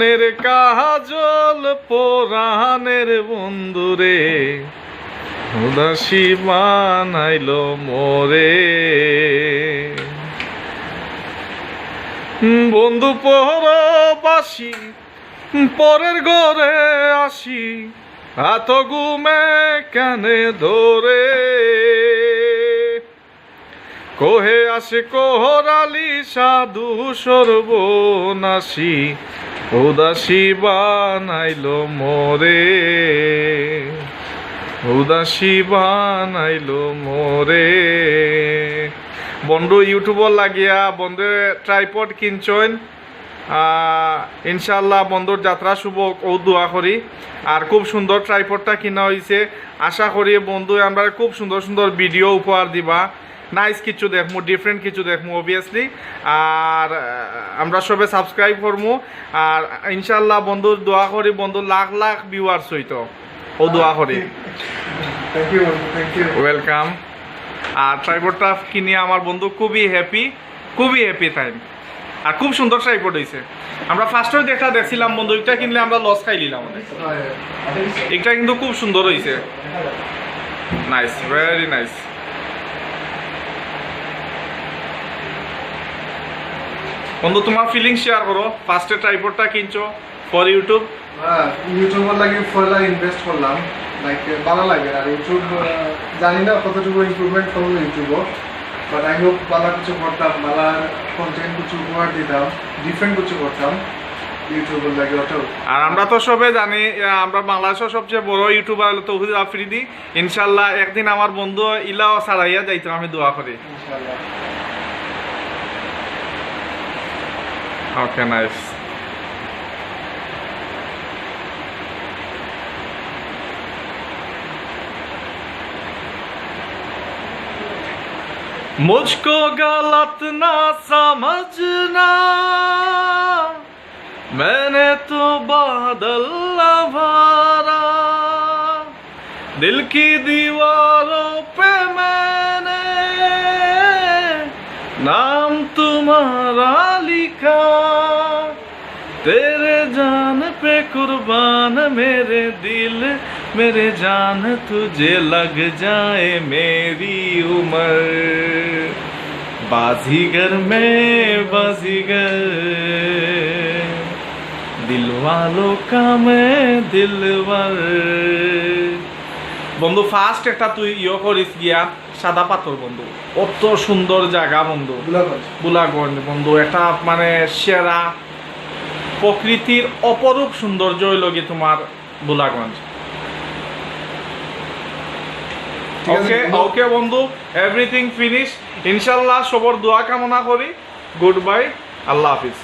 মনের কাজল পরাণের বন্ধুরে উদাসী বানাইলো মোরে। বন্ধু পরবাসী পরের ঘরে আসি, এত ঘুমে কেনে ধরে। কোহে আসে কোহরালি সাধু সর্বনাশী, উদাসী বানাইলো মোরে, উদাসী বানাইলো মোরে। বন্ধু ইউটিউবর লাগিয়া বন্ধু ট্রাইপড কিনছেন, ইনশাল্লাহ বন্ধুর যাত্রা শুভ ও দোয়া করি। আর খুব সুন্দর ট্রাইপডটা কিনা হয়েছে, আশা করি বন্ধু আমরা খুব সুন্দর সুন্দর ভিডিও উপহার দিবা, নাইস কিছু দেখমু, ডিফারেন্ট কিছু দেখমু অবভিয়াসলি। আর আমরা সবে সাবস্ক্রাইব করমু। আর ইনশাল্লাহ বন্ধুর দোয়া করি বন্ধু লাখ লাখ ভিউয়ার্স হইতো, ও দোয়া করি। ওয়েলকাম। আর ট্রাইপডটা কিনে আমার বন্ধু খুবই হ্যাপি টাইম। আর খুব সুন্দর ট্রাইপড হয়েছে। আমরা ফার্স্টে দেখছিলাম বন্ধু, এটা কিনলে আমরা লস খাই নিলাম। এটা কিন্তু খুব সুন্দর হয়েছে, নাইস, ভেরি নাইস। বন্ধু তোমার ফিলিং শেয়ার করো, ফার্স্টে ট্রাইপডটা কিনছো ফর ইউটিউব। ইউটিউবের লাগে ফয়লা ইনভেস্ট করলাম, লাইক ভালো লাগে। আর ইউটিউব জানি না কতটুকু ইমপ্রুভমেন্ট করবো ইউটিউবও, বাট আই হোপ ভালো কিছু করতাম, ভালো কন্টেন্ট কিছু উপহার দিতাম, ডিফারেন্ট কিছু করতাম ইউটিউবের লাগে ওটাও। আর আমরা তো সবে জানি আমরা বাংলাদেশের সবচেয়ে বড় ইউটিউবার হলো তৌহিদ আফ্রিদি। ইনশাল্লাহ একদিন আমার বন্ধু ইলাও ছাড়াইয়া যাইতাম, আমি দোয়া করি। ইনশাআল্লাহ। ওকে, নাইস। मुझको गलत ना समझना, मैंने तो बादल लवारा, दिल की दीवारों पे मैंने नाम तुम्हारा लिखा, तेरे जान पे कुर्बान मेरे दिल, मेरे जान तुझे लग जाए मेरी उम्र, बाजीगर में बाजीगर, दिल वालों का मैं दिलवर। বন্ধু ফার্স্ট একটা তুই করিস গিয়া সাদা পাথর বন্ধু, কত সুন্দর জায়গা বন্ধু, বুলাগঞ্জ বন্ধু, একটা মানে সেরা প্রকৃতির অপরূপ সৌন্দর্য হইল কি তোমার বুলাগঞ্জ। ওকে ওকে বন্ধু, এভরিথিং ফিনিশ। ইনশাল্লাহ সবর দোয়া কামনা করি। গুড বাই, আল্লাহ হাফিজ।